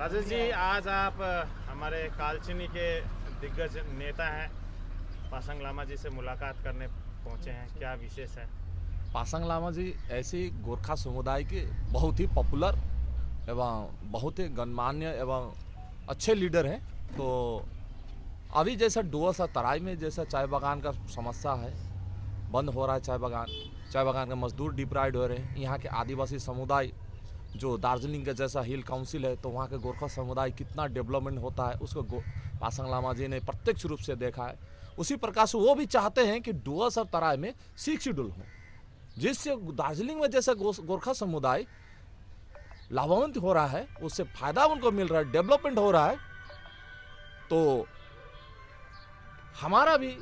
राजेश जी, आज आप हमारे कालचिनी के दिग्गज नेता हैं, पासांग लामा जी से मुलाकात करने पहुंचे हैं, क्या विशेष है? पासांग लामा जी ऐसे गोरखा समुदाय के बहुत ही पॉपुलर एवं बहुत ही गणमान्य एवं अच्छे लीडर हैं। तो अभी जैसा डुअर्स और तराई में जैसा चाय बागान का समस्या है, बंद हो रहा है चाय बागान के मजदूर डिप्राइड हो रहे हैं। यहाँ के आदिवासी समुदाय जो दार्जिलिंग के जैसा हिल काउंसिल है, तो वहाँ के गोरखा समुदाय कितना डेवलपमेंट होता है उसको पासांग लामा जी ने प्रत्यक्ष रूप से देखा है। उसी प्रकार से वो भी चाहते हैं कि डुअर्स और तराई में 6 शेड्यूल हो, जिससे दार्जिलिंग में जैसा गोरखा समुदाय लाभान्वित हो रहा है, उससे फायदा उनको मिल रहा है, डेवलपमेंट हो रहा है। तो हमारा भी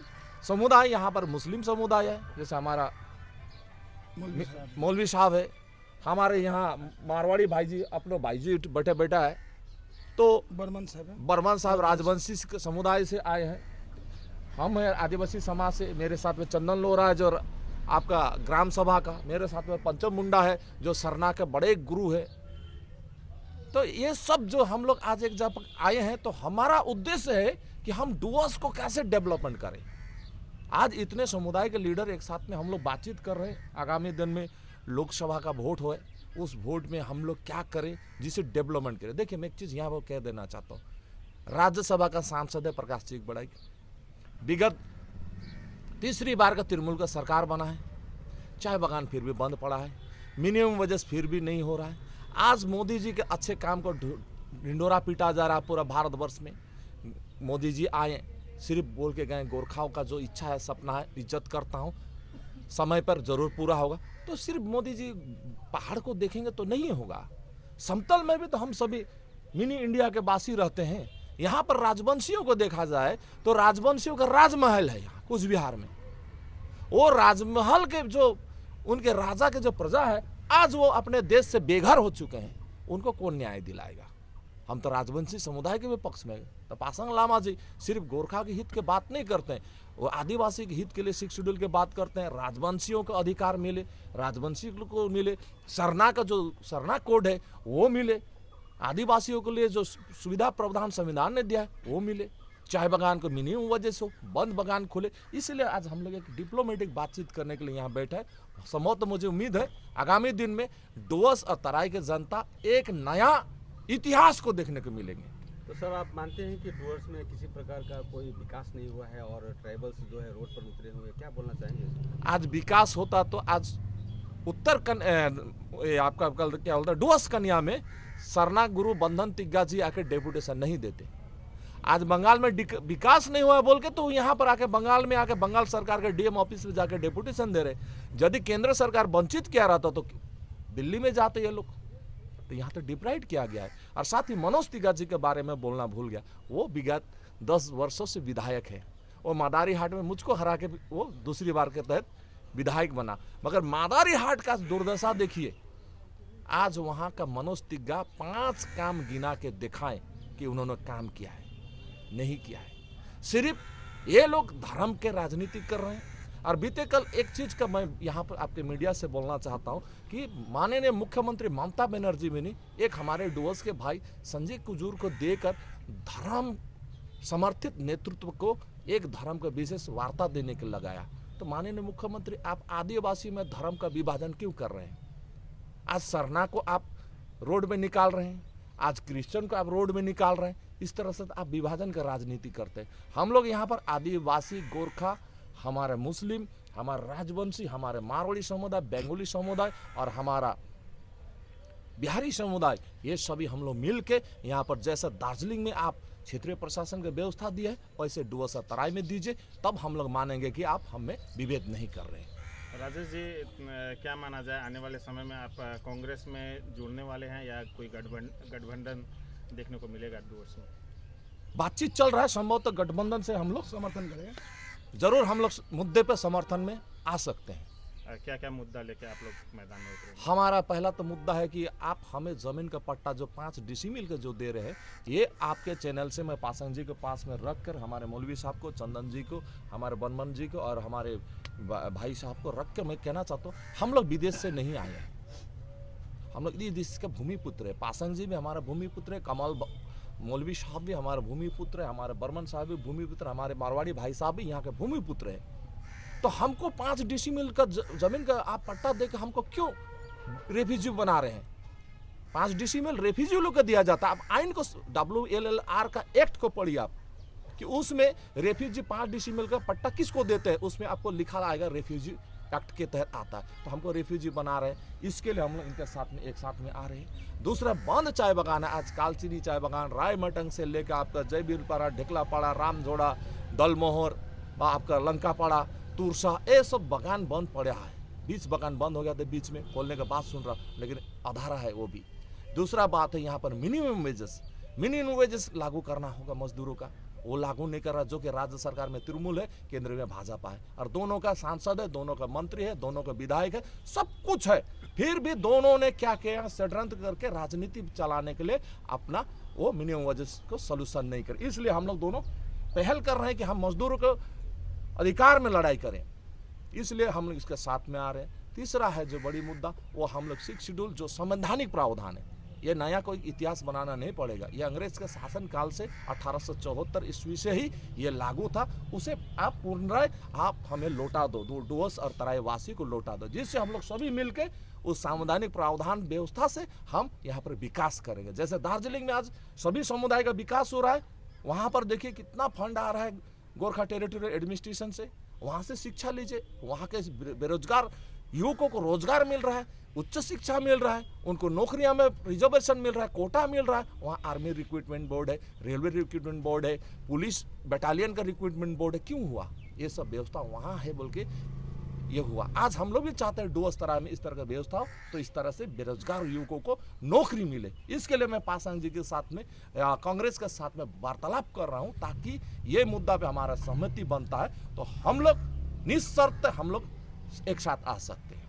समुदाय यहाँ पर मुस्लिम समुदाय है, जैसे हमारा मौलवी साहब है, हमारे यहाँ मारवाड़ी भाई जी अपने भाई जी बैठे बैठा है, तो बर्मन साहब राजवंशी समुदाय से आए हैं। हम हैं आदिवासी समाज से, मेरे साथ में चंदन लोहरा है जो आपका ग्राम सभा का, मेरे साथ में पंचम मुंडा है जो सरना के बड़े गुरु है। तो ये सब जो हम लोग आज एक जगह आए हैं, तो हमारा उद्देश्य है कि हम डुअर्स को कैसे डेवलपमेंट करें। आज इतने समुदाय के लीडर एक साथ में हम लोग बातचीत कर रहे हैं। आगामी दिन में लोकसभा का वोट हो, उस वोट में हम लोग क्या करें जिसे डेवलपमेंट करें। देखिए, मैं एक चीज़ यहाँ पर कह देना चाहता हूँ, राज्यसभा का सांसद है प्रकाश चीक बड़ाई, विगत तीसरी बार का तृणमूल का सरकार बना है, चाय बागान फिर भी बंद पड़ा है, मिनिमम वजह फिर भी नहीं हो रहा है। आज मोदी जी के अच्छे काम को ढिंडोरा पीटा जा रहा है पूरा भारतवर्ष में। मोदी जी आए, सिर्फ बोल के गए, गोरखाओं का जो इच्छा है, सपना है, इज्जत करता हूँ, समय पर जरूर पूरा होगा। तो सिर्फ मोदी जी पहाड़ को देखेंगे तो नहीं होगा, समतल में भी तो हम सभी मिनी इंडिया के वासी रहते हैं। यहाँ पर राजवंशियों को देखा जाए तो राजवंशियों का राजमहल है यहाँ कुछ बिहार में। वो राजमहल के जो उनके राजा के जो प्रजा है, आज वो अपने देश से बेघर हो चुके हैं, उनको कौन न्याय दिलाएगा? हम तो राजवंशी समुदाय के भी पक्ष में। तो पासांग लामा जी सिर्फ गोरखा के हित के बात नहीं करते हैं, वो आदिवासी के हित के लिए 6 शेड्यूल के बात करते हैं। राजवंशियों को अधिकार मिले, राजवंशी को मिले, सरना का जो सरना कोड है वो मिले, आदिवासियों के लिए जो सुविधा प्रावधान संविधान ने दिया है वो मिले, चाय बागान को मिनिमम वजह से बंद बागान खोले। इसलिए आज हम लोग एक डिप्लोमेटिक बातचीत करने के लिए यहाँ बैठे हैं। संभवतः मुझे उम्मीद है आगामी दिन में डुअर्स और तराई की जनता एक नया इतिहास को देखने को मिलेंगे। तो सर, आप मानते हैं कि डुअर्स में किसी प्रकार का कोई विकास नहीं हुआ है और ट्राइबल्स जो है रोड पर उतरे हुए, क्या बोलना चाहेंगे? आज विकास होता तो आज आपका क्या बोलता है, डुअर्स कन्या में सरना गुरु बंधन तिग्गा जी आके डेपुटेशन नहीं देते। आज बंगाल में विकास नहीं हुआ बोल के तो यहाँ पर आके बंगाल में आके बंगाल सरकार के डीएम ऑफिस में जाके डेपुटेशन दे रहे। यदि केंद्र सरकार वंचित किया रहता तो दिल्ली में जाते ये लोग, तो यहाँ तो डिप्राइड किया गया है। और साथ ही मनोज तिग्गा जी के बारे में बोलना भूल गया, वो विगत 10 वर्षों से विधायक है। वो मादारी हाट में मुझको हरा के वो दूसरी बार के तहत विधायक बना, मगर मादारी हाट का दुर्दशा देखिए। आज वहाँ का मनोज तिग्गा 5 काम गिना के दिखाएं कि उन्होंने काम किया है, नहीं किया है। सिर्फ ये लोग धर्म के राजनीति कर रहे हैं। और बीते कल एक चीज का मैं यहाँ पर आपके मीडिया से बोलना चाहता हूँ कि माननीय मुख्यमंत्री ममता बनर्जी भी नहीं, एक हमारे डुअर्स के भाई संजय कुजूर को देकर धर्म समर्थित नेतृत्व को एक धर्म का विशेष वार्ता देने के लगाया। तो माननीय मुख्यमंत्री, आप आदिवासी में धर्म का विभाजन क्यों कर रहे हैं? आज सरना को आप रोड में निकाल रहे हैं, आज क्रिश्चियन को आप रोड में निकाल रहे हैं। इस तरह से आप विभाजन का राजनीति करते हैं। हम लोग यहाँ पर आदिवासी, गोरखा, हमारे मुस्लिम, हमारे राजवंशी, हमारे मारवाड़ी समुदाय, बंगाली समुदाय और हमारा बिहारी समुदाय, ये सभी हम लोग मिल के यहाँ पर जैसा दार्जिलिंग में आप क्षेत्रीय प्रशासन की व्यवस्था दी है, वैसे डुअर्स और तराई में दीजिए, तब हम लोग मानेंगे कि आप हमें विभेद नहीं कर रहे हैं। राजेश जी, क्या माना जाए, आने वाले समय में आप कांग्रेस में जुड़ने वाले हैं या कोई गठबंधन देखने को मिलेगा डुअर्स में? बातचीत चल रहा है, संभवतः गठबंधन से हम लोग समर्थन करेंगे। जरूर हम लोग मुद्दे पे समर्थन में आ सकते हैं। क्या क्या मुद्दा लेके आप लोग मैदान में उतरेंगे? हमारा पहला तो मुद्दा है कि आप हमें जमीन का पट्टा जो 5 डिसिमिल के जो दे रहे हैं, ये आपके चैनल से मैं पासांग जी के पास में रख कर हमारे मौलवी साहब को, चंदन जी को, हमारे बनमन जी को और हमारे भाई साहब को रख कर मैं कहना चाहता हूँ, हम लोग विदेश से नहीं आए हैं। हम लोग ये देश के भूमिपुत्र है। पासंग जी भी हमारा भूमिपुत्र है, कमाल मौलवी साहब भी हमारे भूमिपुत्र है, हमारे बर्मन साहब भी भूमिपुत्र, हमारे मारवाड़ी भाई साहब भी यहाँ के भूमिपुत्र है। तो हमको 5 डेसिमल का जमीन का आप पट्टा देकर हमको क्यों रेफ्यूजी बना रहे हैं? 5 डेसिमल रेफ्यूजी लोग को दिया जाता है। आप आइन को WLLR का एक्ट को पढ़िए आप कि उसमें रेफ्यूजी 5 डेसिमल का पट्टा किसको देते हैं, उसमें आपको लिखा आएगा रेफ्यूजी एक्ट के तहत आता है। तो हमको रेफ्यूजी बना रहे हैं, इसके लिए हम लोग इनके साथ में एक साथ में आ रहे हैं। दूसरा बंद चाय बागान है, आज कालचिनी चाय बागान रायमटंग से लेकर आपका जयबीरपाड़ा, ढेकलापाड़ा, रामझोड़ा, दलमोहर, आपका लंकापाड़ा, तुरसा, ये सब बागान बंद पड़ा है। 20 बागान बंद हो गया था बीच में, खोलने का बात सुन रहा, लेकिन अधारा है वो भी। दूसरा बात है यहाँ पर मिनिमम वेजेस लागू करना होगा मजदूरों का, वो लागू नहीं कर रहा, जो कि राज्य सरकार में तृणमूल है, केंद्र में भाजपा है, और दोनों का सांसद है, दोनों का मंत्री है, दोनों का विधायक है, सब कुछ है। फिर भी दोनों ने क्या किया, षड्यंत्र करके राजनीति चलाने के लिए अपना वो मिनिमम वेजेस को सोल्यूशन नहीं कर। इसलिए हम लोग दोनों पहल कर रहे हैं कि हम मजदूरों को अधिकार में लड़ाई करें, इसलिए हम लोग इसके साथ में आ रहे हैं। तीसरा है जो बड़ी मुद्दा, वो हम लोग 6 शेड्यूल जो संवैधानिक प्रावधान है, ये नया कोई इतिहास बनाना नहीं पड़ेगा, ये अंग्रेज के शासन काल से 1874 ईस्वी से ही ये लागू था। उसे आप पूर्ण आप हमें लौटा दो, डुअर्स और तराईवासी को लौटा दो, जिससे हम लोग सभी मिलकर उस संवैधानिक प्रावधान व्यवस्था से हम यहाँ पर विकास करेंगे। जैसे दार्जिलिंग में आज सभी समुदाय का विकास हो रहा है, वहाँ पर देखिए कितना फंड आ रहा है गोरखा टेरिटोरियल एडमिनिस्ट्रेशन से, वहाँ से शिक्षा लीजिए, वहाँ के बेरोजगार युवकों को रोजगार मिल रहा है, उच्च शिक्षा मिल रहा है, उनको नौकरियां में रिजर्वेशन मिल रहा है, कोटा मिल रहा है। वहाँ आर्मी रिक्रूटमेंट बोर्ड है, रेलवे रिक्रूटमेंट बोर्ड है, पुलिस बटालियन का रिक्रूटमेंट बोर्ड है। क्यों हुआ ये सब व्यवस्था वहाँ है बोल के ये हुआ। आज हम लोग भी चाहते हैं डुअर्स तरह में इस तरह का व्यवस्था हो, तो इस तरह से बेरोजगार युवकों को नौकरी मिले। इसके लिए मैं पासवान जी के साथ में कांग्रेस के साथ में वार्तालाप कर रहा हूँ, ताकि ये मुद्दा पे हमारा सहमति बनता है तो हम लोग निःशर्त हम लोग एक साथ आ सकते हैं।